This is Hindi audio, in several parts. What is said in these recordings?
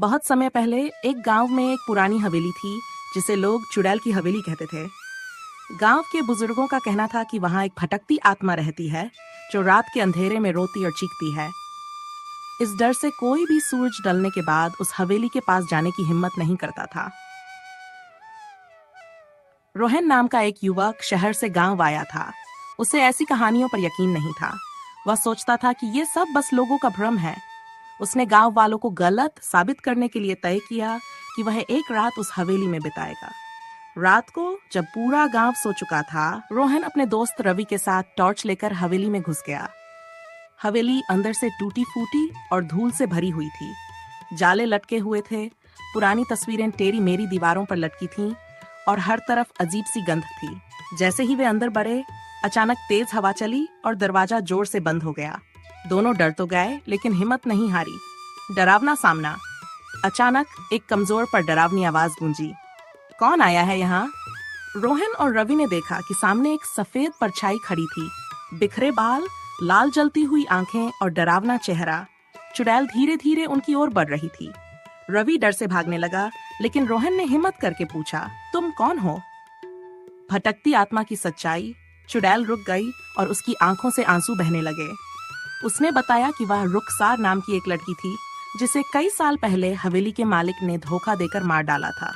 बहुत समय पहले एक गांव में एक पुरानी हवेली थी जिसे लोग चुड़ैल की हवेली कहते थे। गांव के बुजुर्गों का कहना था कि वहां एक भटकती आत्मा रहती है जो रात के अंधेरे में रोती और चीखती है। इस डर से कोई भी सूरज ढलने के बाद उस हवेली के पास जाने की हिम्मत नहीं करता था। रोहन नाम का एक युवक शहर से गांव आया था। उसे ऐसी कहानियों पर यकीन नहीं था। वह सोचता था कि ये सब बस लोगों का भ्रम है। उसने गांव वालों को गलत साबित करने के लिए तय किया कि वह एक रात उस हवेली में बिताएगा। रात को जब पूरा गांव सो चुका था, रोहन अपने दोस्त रवि के साथ टॉर्च लेकर हवेली में घुस गया। हवेली अंदर से टूटी फूटी और धूल से भरी हुई थी। जाले लटके हुए थे, पुरानी तस्वीरें टेढ़ी मेरी दीवारों पर लटकी थीं और हर तरफ अजीब सी गंध थी। जैसे ही वे अंदर बढ़े, अचानक तेज हवा चली और दरवाजा जोर से बंद हो गया। दोनों डर तो गए लेकिन हिम्मत नहीं हारी। डरावना सामना। अचानक एक कमजोर पर डरावनी आवाज गूंजी, कौन आया है यहाँ? रोहन और रवि ने देखा कि सामने एक सफेद परछाई खड़ी थी। बिखरे बाल, लाल जलती हुई आंखें और डरावना चेहरा। चुड़ैल धीरे धीरे उनकी ओर बढ़ रही थी। रवि डर से भागने लगा, लेकिन रोहन ने हिम्मत करके पूछा, तुम कौन हो? भटकती आत्मा की सच्चाई। चुड़ैल रुक गई और उसकी आंखों से आंसू बहने लगे। उसने बताया कि वह रुखसार नाम की एक लड़की थी जिसे कई साल पहले हवेली के मालिक ने धोखा देकर मार डाला था।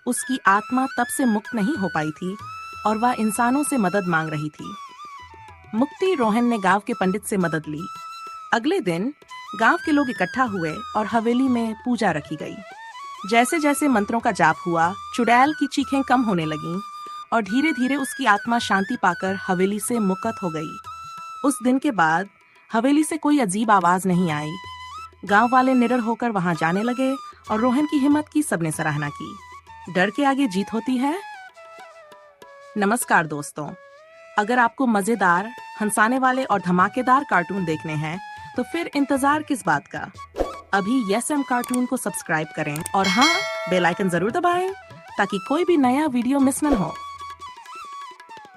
उसकी आत्मा तब से मुक्त नहीं हो पाई थी और वह इंसानों से मदद मांग रही थी। मुक्ति रोहन ने गांव के पंडित से मदद ली। अगले दिन गांव के लोग इकट्ठा हुए और हवेली में पूजा रखी गई। जैसे जैसे मंत्रों का जाप हुआ, चुड़ैल की चीखें कम होने लगीं और धीरे धीरे उसकी आत्मा शांति पाकर हवेली से मुक्त हो गई। उस दिन के बाद हवेली से कोई अजीब आवाज नहीं आई। गांव वाले निडर होकर वहां जाने लगे और रोहन की हिम्मत की सबने सराहना की। डर के आगे जीत होती है। नमस्कार दोस्तों, अगर आपको मजेदार, हंसाने वाले और धमाकेदार कार्टून देखने हैं तो फिर इंतजार किस बात का? अभी यस एम कार्टून को सब्सक्राइब करें और हाँ, बेल आइकन जरूर दबाएं ताकि कोई भी नया वीडियो मिस न हो।